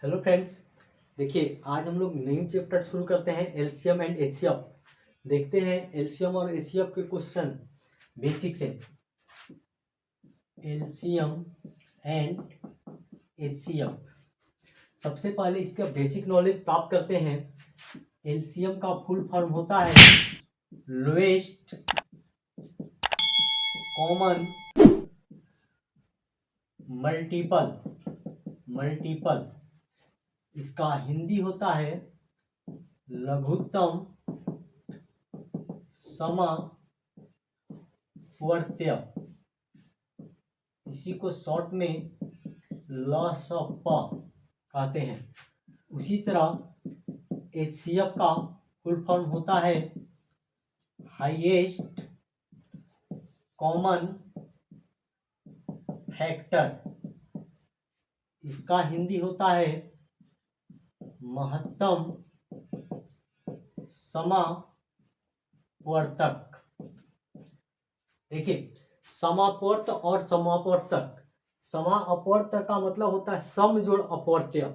Hello friends, देखिए आज हम लोग नई चैप्टर शुरू करते हैं एलसीएम एंड एचसीएफ। देखते हैं एलसीएम और एचसीएफ के क्वेश्चन बेसिक से। एलसीएम एंड एचसीएफ, सबसे पहले इसका बेसिक नॉलेज प्राप्त करते हैं। एलसीएम का फुल फॉर्म होता है लोएस्ट कॉमन मल्टीपल। इसका हिंदी होता है लघुत्तम समवर्त्य। इसी को शॉर्ट में लसप कहते हैं। उसी तरह एचसीएफ का फुल फॉर्म होता है हाईएस्ट कॉमन फैक्टर। इसका हिंदी होता है महत्तम समापवर्तक। देखिए, समापवर्त और समापवर्तक। समापवर्तक का मतलब होता है सम जोड़ अपवर्त्य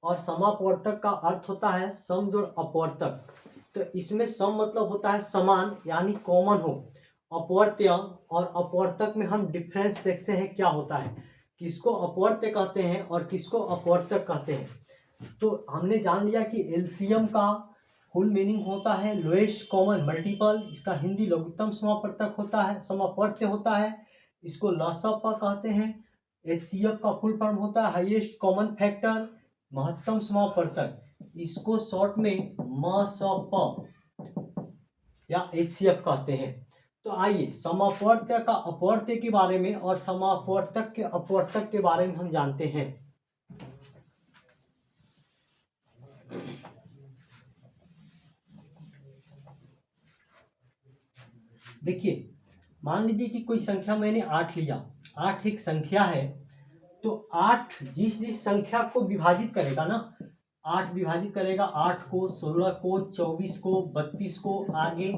और समापवर्तक का अर्थ होता है सम जोड़ अपवर्तक। तो इसमें सम मतलब होता है समान यानी कॉमन हो। अपवर्त्य और अपवर्तक में हम डिफरेंस देखते हैं क्या होता है, किसको अपवर्त्य कहते हैं और किसको अपवर्तक कहते हैं। तो हमने जान लिया कि एलसीएम का फुल मीनिंग होता है लोएस्ट कॉमन मल्टीपल। इसका हिंदी लघुत्तम समापवर्तक होता है, समापवर्त्य होता है, इसको लसप कहते हैं। एचसीएफ का फुल फॉर्म होता है हाईएस्ट कॉमन फैक्टर, महत्तम समापवर्तक, इसको शॉर्ट में मसप या एचसीएफ कहते हैं। तो आइए समापवर्त्य का अपवर्त्य के बारे में और समापवर्तक के अपवर्तक के बारे में हम जानते हैं। देखिए, मान लीजिए कि कोई संख्या मैंने 8 लिया। 8 एक संख्या है, तो 8 जिस संख्या को विभाजित करेगा ना, 8 विभाजित करेगा 8 को, 16 को, 24 को, 32 को, आगे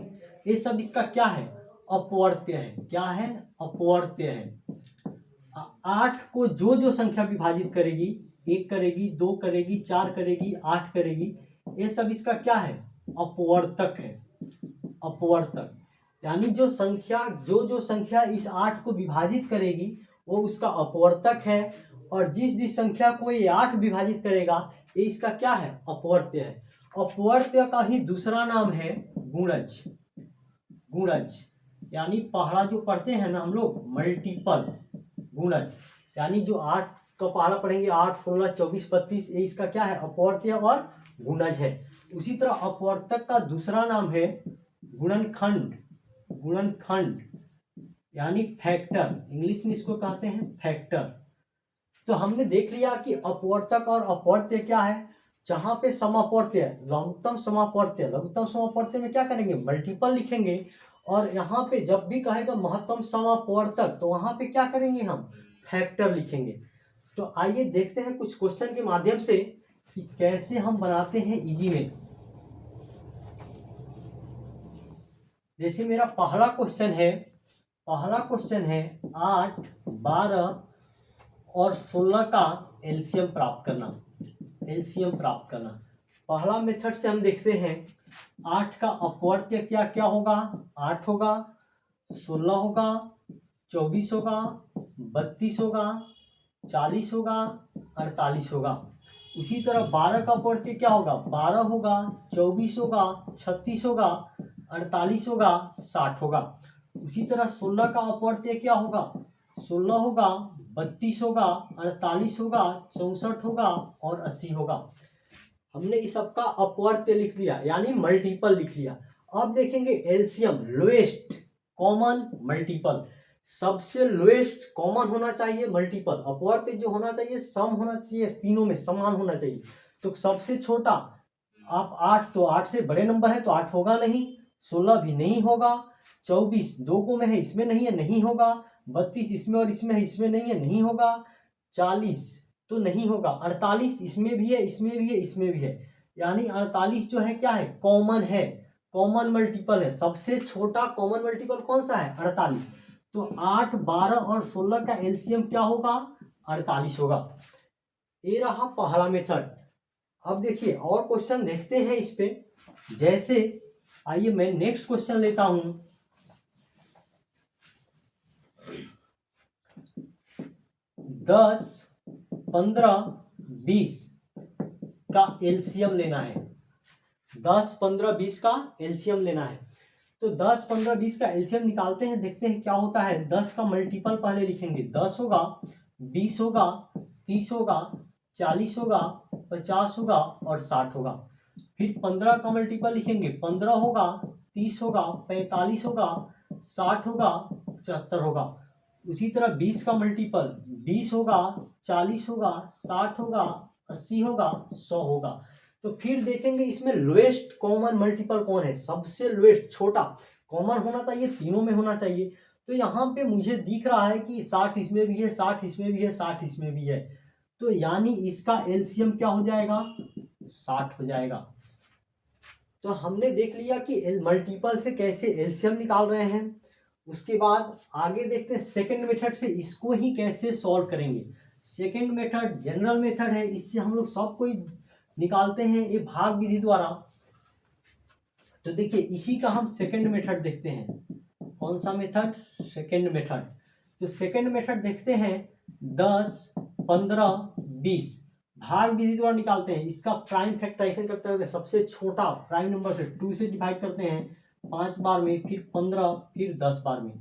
ये सब इसका क्या है? अपवर्त्य है। क्या है? अपवर्त्य है। 8 को जो संख्या विभाजित करेगी, 1 करेगी, 2 करेगी, 4 करेगी, 8 करेगी, ये सब इसका क्या है? अपवर्तक है। अपवर्तक यानी जो संख्या इस 8 को विभाजित करेगी वो उसका अपवर्तक है, और जिस संख्या को ये 8 विभाजित करेगा ये इसका क्या है? अपवर्त्य है। अपवर्त्य का ही दूसरा नाम है गुणज। गुणज यानी पहला जो पढ़ते हैं ना हम लोग मल्टीपल, गुणज यानी जो 8 का पहला पढ़ेंगे 8, 16, 24, 32, ये इसका क्या है? अपवर्त्य और गुणज है। उसी तरह अपवर्तक का दूसरा नाम है गुणनखंड। गुणनखंड यानी फैक्टर, इंग्लिश में इसको कहते हैं फैक्टर। तो हमने देख लिया कि अपवर्तक और अपवर्त्य क्या है। जहां पे समापवर्त्य है, लघुत्तम समापवर्त्य में क्या करेंगे? मल्टीपल लिखेंगे, और यहाँ पे जब भी कहेगा महत्तम समापवर्तक तो वहां पे क्या करेंगे? हम फैक्टर लिखेंगे। तो आइए देखते हैं कुछ क्वेश्चन के माध्यम से कि कैसे हम बनाते हैं इजी में। जैसे मेरा पहला क्वेश्चन है 8, 12 और 16 का एलसीएम प्राप्त करना। पहला मेथड से हम देखते हैं 8 का अपवर्त्य क्या क्या होगा? 8 होगा, 16 होगा, 24 होगा, 32 होगा, 40 होगा, 48 होगा। उसी तरह 12 का अपवर्त्य क्या होगा? 12 होगा, 24 होगा, 36 होगा, 48 होगा, 60 होगा। उसी तरह 16 का अपवर्त्य क्या होगा? 16 होगा, 32 होगा, 48 होगा, 64 होगा और 80 होगा। हमने इस सबका अपवर्त्य लिख लिया यानी मल्टीपल लिख लिया। अब देखेंगे एलसीएम, लोएस्ट कॉमन मल्टीपल। सबसे लोएस्ट कॉमन होना चाहिए मल्टीपल, अपवर्त्य जो होना चाहिए सम होना चाहिए, तीनों में समान होना चाहिए। तो सबसे छोटा आप 8, तो 8 से बड़े नंबर है तो 8 होगा नहीं, 16 भी नहीं होगा, 24 दो को में है इसमें नहीं है, नहीं होगा, 32 इसमें और इसमें है इसमें नहीं है, नहीं होगा, 40 तो नहीं होगा, 48 इसमें भी है, इसमें भी है, इसमें भी है, यानी 48 जो है क्या है? कॉमन है, कॉमन मल्टीपल है। सबसे छोटा कॉमन मल्टीपल कौन सा है? 48। तो 8, 12 और 16 का एलसीएम क्या होगा? 48 होगा। ये रहा पहला मेथड। अब देखिए और क्वेश्चन देखते हैं इस पे। जैसे आइए मैं नेक्स्ट क्वेश्चन लेता हूं। 10, 15, 20 का एलसीएम लेना है। 10, 15, 20 का एलसीएम लेना है। तो 10, 15, 20 का एलसीएम निकालते हैं, देखते हैं क्या होता है। 10 का मल्टीपल पहले लिखेंगे। 10 होगा, 20 होगा, 30 होगा, 40 होगा, 50 होगा और 60 होगा। फिर 15 का मल्टीपल लिखेंगे। 15 होगा, 30 होगा, 45 होगा, 60 होगा, 75 होगा। उसी तरह 20 का मल्टीपल 20 होगा, 40 होगा, 60 होगा, 80 होगा, 100 होगा। तो फिर देखेंगे इसमें लोएस्ट कॉमन मल्टीपल कौन है। सबसे लोएस्ट छोटा कॉमन होना चाहिए, तीनों में होना चाहिए। तो यहाँ पे मुझे दिख रहा है कि 60 इसमें भी है, 60 इसमें भी है, 60 इसमें भी है। तो यानी इसका एलसीएम क्या हो जाएगा, 60 हो जाएगा। तो हमने देख लिया कि मल्टीपल से कैसे एलसीएम निकाल रहे हैं। उसके बाद आगे देखते हैं सेकंड मेथड से इसको ही कैसे सॉल्व करेंगे। सेकंड मेथड जनरल मेथड है, इससे हम लोग सब कोई निकालते हैं ये भाग विधि द्वारा। तो देखिए इसी का हम सेकंड मेथड देखते हैं। कौन सा मेथड, सेकंड मेथड। तो सेकंड मेथड देखते हैं 10, 15, 20 भाग विधि द्वारा निकालते हैं। इसका प्राइम फैक्टराइजेशन करते हैं, सबसे छोटा प्राइम नंबर से 2 से डिवाइड करते हैं 5 बार में, फिर 15, फिर 10 बार में।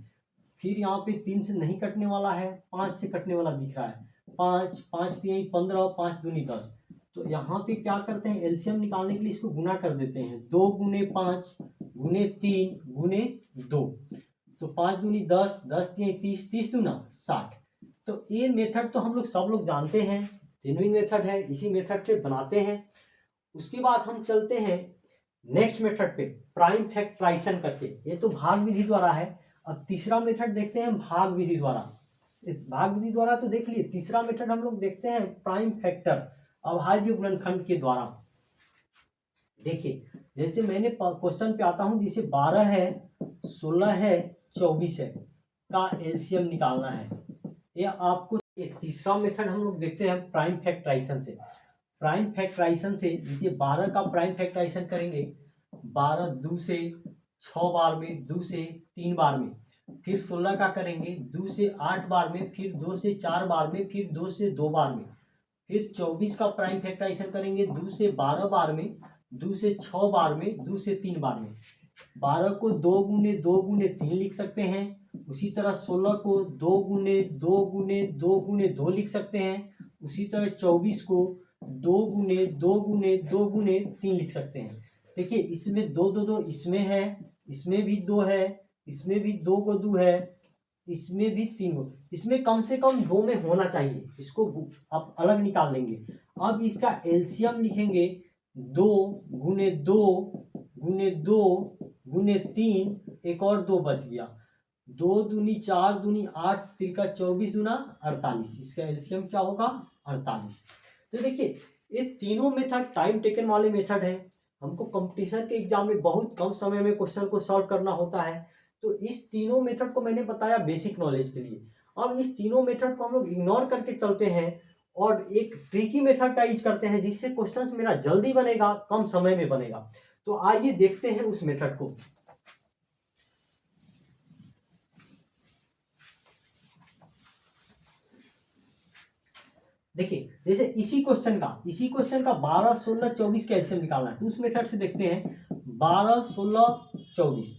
फिर यहाँ पे 3 से नहीं कटने वाला है, 5 से कटने वाला दिख रहा है। 5, 5 3 15, 5 दूनी 10। तो यहाँ पे क्या करते हैं, एलसीएम निकालने के लिए इसको गुना कर देते हैं। 2 गुने 5 गुने 3 गुने 2। तो 5 दूनी 10, 10 3 30, 30 दूना 60। तो ये मेथड तो हम लोग सब लोग जानते हैं, जेन्युइन मेथड है, इसी मेथड से बनाते हैं। उसके बाद हम चलते हैं नेक्स्ट मेथड पे, प्राइम फैक्टराइजेशन करके। ये तो भाग विधि द्वारा है। अब तीसरा मेथड देखते हैं भाग विधि द्वारा। भाग विधि द्वारा तो देख लिए, तीसरा मेथड हम लोग देखते हैं प्राइम फैक्टर अभाज्य गुणनखंड के द्वारा। देखिए जैसे मैंने क्वेश्चन पे आता हूं, जैसे 12 है, 16 है, 24 है का एलसीएम निकालना है। ये आपको ये तीसरा मेथड हम लोग देखते हैं प्राइम फैक्टराइजेशन से। प्राइम फैक्टराइजेशन से जैसे 12 का प्राइम फैक्टराइजेशन करेंगे, 12 2 से 6 बार में, 2 से 3 बार में। फिर 16 का करेंगे 2 से 8 बार में, फिर 2 से 4 बार में, फिर 2 से 2 बार में। फिर 24 का प्राइम फैक्टराइजेशन करेंगे 2 से 12 बार में, 2 से 6 बार में, 2 से 3 बार में। 12 को 2 गुने 2 गुने 3 लिख सकते हैं। उसी तरह 16 को 2 गुने 2 गुने 2 गुने 2 लिख सकते हैं। उसी तरह 24 को 2 गुने 2 गुने 2 गुने 3 लिख सकते हैं। देखिए इसमें 2 2 2 इसमें है, इसमें भी 2 है, इसमें भी 2 को 2 है, इसमें भी 3 हो। इसमें कम से कम 2 में होना चाहिए, इसको आप अलग निकाल लेंगे। अब इसका एलसीएम लिखेंगे 2 गुने 2 गुने 2 गुने 3, एक और 2 बच गया। 2 दूनी 4 दूनी 8 तिरका 24 दूना 48। इसका एलसीएम क्या होगा, 48। तो देखिए ये तीनों मेथड टाइम टेकन वाले मेथड है। हमको कंपटीशन के एग्जाम में बहुत कम समय में क्वेश्चन को सॉल्व करना होता है। तो इस तीनों मेथड को मैंने बताया बेसिक नॉलेज के लिए। अब इस तीनों मेथड को हम लोग इग्नोर करके चलते हैं और एक ट्रिकी मेथड का यूज करते हैं, जिससे क्वेश्चंस मेरा जल्दी बनेगा, कम समय में बनेगा। तो आइए देखते हैं उस मेथड को। देखिए जैसे इसी क्वेश्चन का 12, 16, 24 का एलसीएम निकालना है। तो उस मेथड से देखते हैं 12, 16, 24।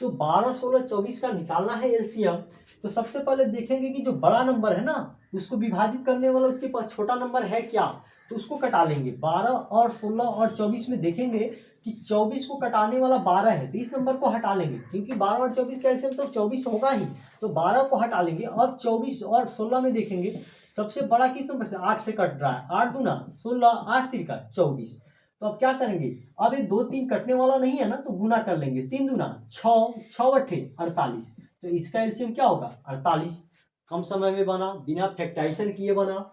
तो 12, 16, 24 का निकालना है एलसीएम। तो सबसे पहले देखेंगे कि जो बड़ा नंबर है ना, उसको विभाजित करने वाला उसके पास छोटा नंबर है क्या, तो उसको कटा लेंगे। 12 और 16 और 24 में देखेंगे कि 24 को कटाने वाला 12 है, तो इस नंबर को हटा लेंगे, क्योंकि 12 और 24 का एलसीएम तो 24 होगा ही। तो 12 को हटा लेंगे। अब 24 और 16 में देखेंगे सबसे बड़ा किस नंबर से, 8 से कट रहा है। 8 दूना 16, 8 तिरका 24। तो अब क्या करेंगे, अब ये 2 3 कटने वाला नहीं है ना, तो गुना कर लेंगे। 3 दूना 6, 6 अट्ठे 48। तो इसका एलसीएम क्या होगा, 48। कम समय में बना, बिना फैक्टराइजेशन किए बना।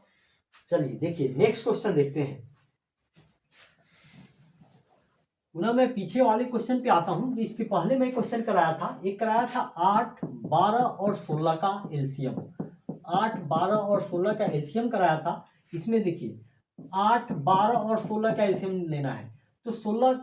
चलिए देखिए नेक्स्ट क्वेश्चन देखते हैं। पुनः मैं पीछे वाले क्वेश्चन पे आता हूं। इसके पहले मैं क्वेश्चन कराया था, एक कराया था 8, 12 और 16 का एलसीएम। 8, 12 और 16 का एलसीएम कराया था। इसमें देखिए 8, 12 और 16 का एलसीएम लेना है। तो 16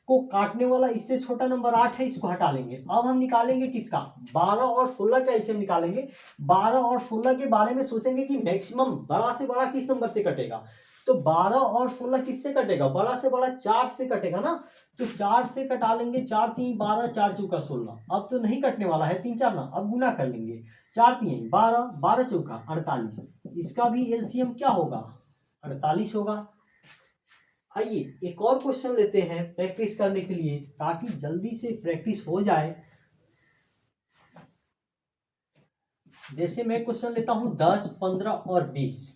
को काटने वाला इससे छोटा नंबर 8 है, इसको हटा लेंगे। अब हम निकालेंगे किसका, 12 और 16 का एलसीएम निकालेंगे। 12 और 16 के बारे में सोचेंगे कि मैक्सिमम बड़ा से बड़ा किस नंबर से कटेगा। तो 12 और 16 किससे कटेगा, बड़ा से बड़ा 4 से कटेगा ना। तो 4 से कटा लेंगे, 4 3 12, 4 चौका 16। अब तो नहीं कटने वाला है 3 4 ना, अब गुना कर लेंगे। 4 3 12, 12 चौका 48। इसका भी एलसीएम क्या होगा, 48 होगा। आइए एक और क्वेश्चन लेते हैं प्रैक्टिस करने के लिए, ताकि जल्दी से प्रैक्टिस हो जाए। जैसे मैं क्वेश्चन लेता हूं 10, 15 और 20।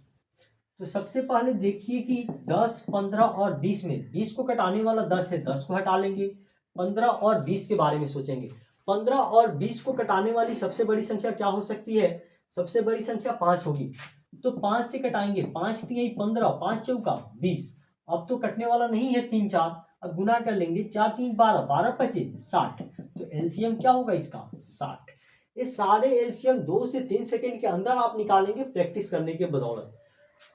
तो सबसे पहले देखिए कि 10, 15 और 20 में 20 को कटाने वाला 10 है, 10 को हटा लेंगे। 15 और 20 के बारे में सोचेंगे। 15 और 20 को कटाने वाली सबसे बड़ी संख्या क्या हो सकती है, सबसे बड़ी संख्या 5 होगी। तो 5 से कटाएंगे, 5 3 15, 5 चौका 20। अब तो कटने वाला नहीं है 3 4, अब गुना कर लेंगे। 4 3 12, 12 25 60। तो एलसीएम क्या होगा इसका, 60। ये सारे एलसीएम 2 से 3 सेकंड के अंदर आप निकालेंगे प्रैक्टिस करने के बदौलत।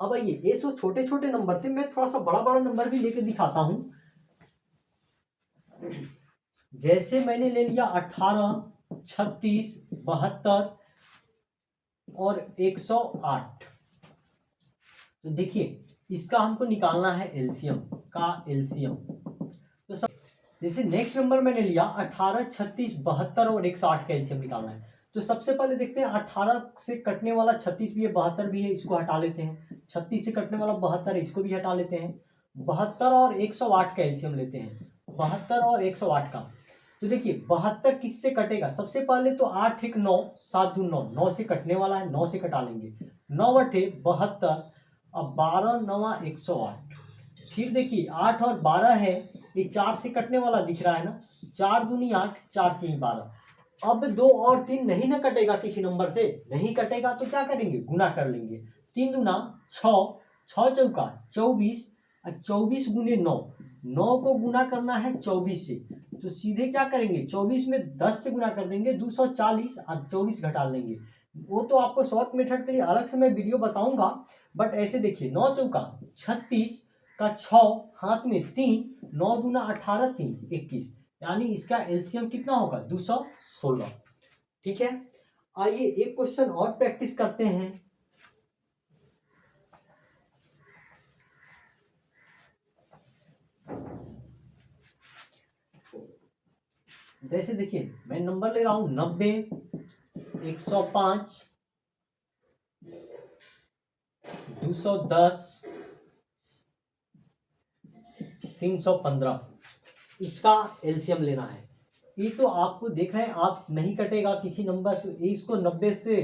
अब आइए, ये सो छोटे छोटे नंबर थे, मैं थोड़ा सा बड़ा बड़ा नंबर भी लेके दिखाता हूं। जैसे मैंने ले लिया 18, 36, 72 और 108। तो देखिए इसका हमको निकालना है एलसीएम का एलसीएम। तो सब जैसे नेक्स्ट नंबर मैंने लिया 18, 36, 72 और 108 का एलसीएम निकालना है। तो सबसे पहले देखते हैं 18 से कटने वाला 36 भी है, 72 भी है, इसको हटा लेते हैं। 36 से कटने वाला 72 है, इसको भी हटा लेते हैं। 72 और 108 का एलसीएम लेते हैं, 72 और 108 का। तो देखिए 72 किससे कटेगा, सबसे पहले तो 8 1 9, 7 2 9, 9 से कटने वाला है, 9 से कटा लेंगे। 9 बटे 72, अब 12 9 108। फिर देखिए 8 और 12 है, ये 4 से कटने वाला दिख रहा है ना, 4 दूनी 8, 4 3 12। अब 2 और 3 नहीं ना कटेगा, किसी नंबर से नहीं कटेगा, तो क्या करेंगे, गुना कर लेंगे। 3 दूना 6, 6 चौका 24, 24 गुने 9, 9 को गुना करना है 24 से। तो सीधे क्या करेंगे, 24 में 10 से गुना कर देंगे, 240 और 24 घटा लेंगे। वो तो आपको शॉर्ट मेथड के लिए अलग से मैं वीडियो बताऊंगा, बट ऐसे देखिए 9 चौका 36 का 6, हाथ में 3, 9 दूना 18, 3 21, यानी इसका एलसीएम कितना होगा, 216। ठीक है, आइए एक क्वेश्चन और प्रैक्टिस करते हैं। जैसे देखिए मैं नंबर ले रहा हूं 90, 105, 210, 315। इसका एलसीएम लेना है। ये तो आपको देख रहे हैं, आप नहीं कटेगा किसी नंबर से, इसको 90 से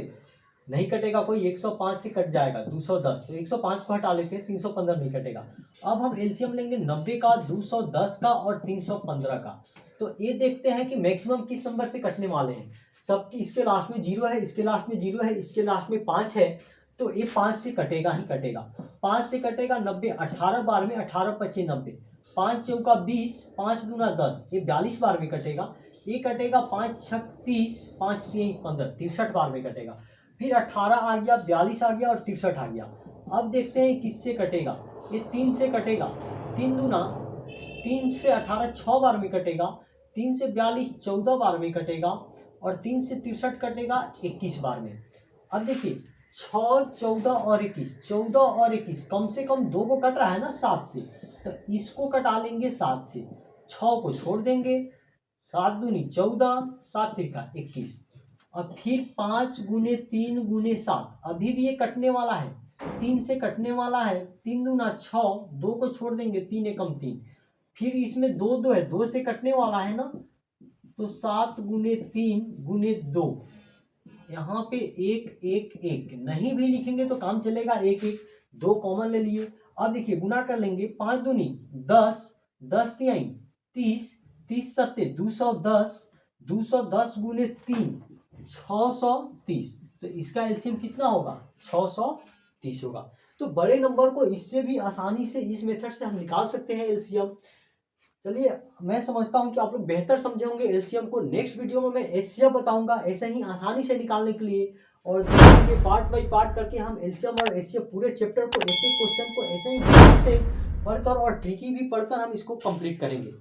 नहीं कटेगा कोई, 105 से कट जाएगा 210, तो 105 को हटा लेते हैं, 315 नहीं कटेगा। अब हम एलसीएम लेंगे 90 का, 210 का और 315 का। तो ये देखते हैं कि मैक्सिमम किस नंबर से कटने वाले हैं। सबकी इसके लास्ट में 0 है, इसके लास्ट में 0 है, इसके लास्ट में 5 है, तो ये 5 से कटेगा ही कटेगा। 5 से कटेगा 90, 18 बार में 18 25 90, 5 चौका 20, 5 दूना 10, ये 42 बार में कटेगा। ये कटेगा 5 6 30, 5 3 15, 63 बार में कटेगा। फिर 18 आ गया, 42 आ गया और 63 आ गया। अब देखते हैं किससे कटेगा, ये 3 से कटेगा। 3 दूना 3 से 18 6 बार में कटेगा, 3 से 42 14 बार में कटेगा और 3 से 63 कटेगा 21 बार में। अब देखिए 6 14 और 21, 14 और 21 कम से कम 2 को कट रहा है ना 7 से, तो इसको कटा लेंगे 7 से, 6 को छोड़ देंगे, 7 दूनी 14, 7 त्रिका 21। अब फिर 5 गुने 3 गुने 7, अभी भी ये कटने वाला है, 3 से कटने वाला है, 3 दूना 6, 2 को छोड़ देंगे, 3 एकम 3। फिर इसमें 2 2 है, 2 से कटने वाला है ना, तो 7 गुने 3 गुने 2, यहाँ पे 1 1 1 नहीं भी लिखेंगे तो काम चलेगा, 1 1 2 कॉमन ले लिए। अब देखिए गुना कर लेंगे, 5 दूनी 10, 10 तिहाई 30, 30 सत्ते 210, 210 गुने 3 630। तो इसका एलसीएम कितना होगा, 630 होगा। तो बड़े नंबर को इससे भी आसानी से इस मेथड से हम निकाल सकते हैं एलसीएम। चलिए मैं समझता हूं कि आप लोग बेहतर समझे होंगे एलसीएम को। नेक्स्ट वीडियो में मैं एचसीएफ बताऊंगा ऐसे ही आसानी से निकालने के लिए। और देखेंगे पार्ट बाई पार्ट करके हम एलसीएम और एचसीएफ पूरे चैप्टर को एक एक क्वेश्चन को ऐसे ही ध्यान से पढ़कर और ट्रिकी भी पढ़कर हम इसको कंप्लीट करेंगे।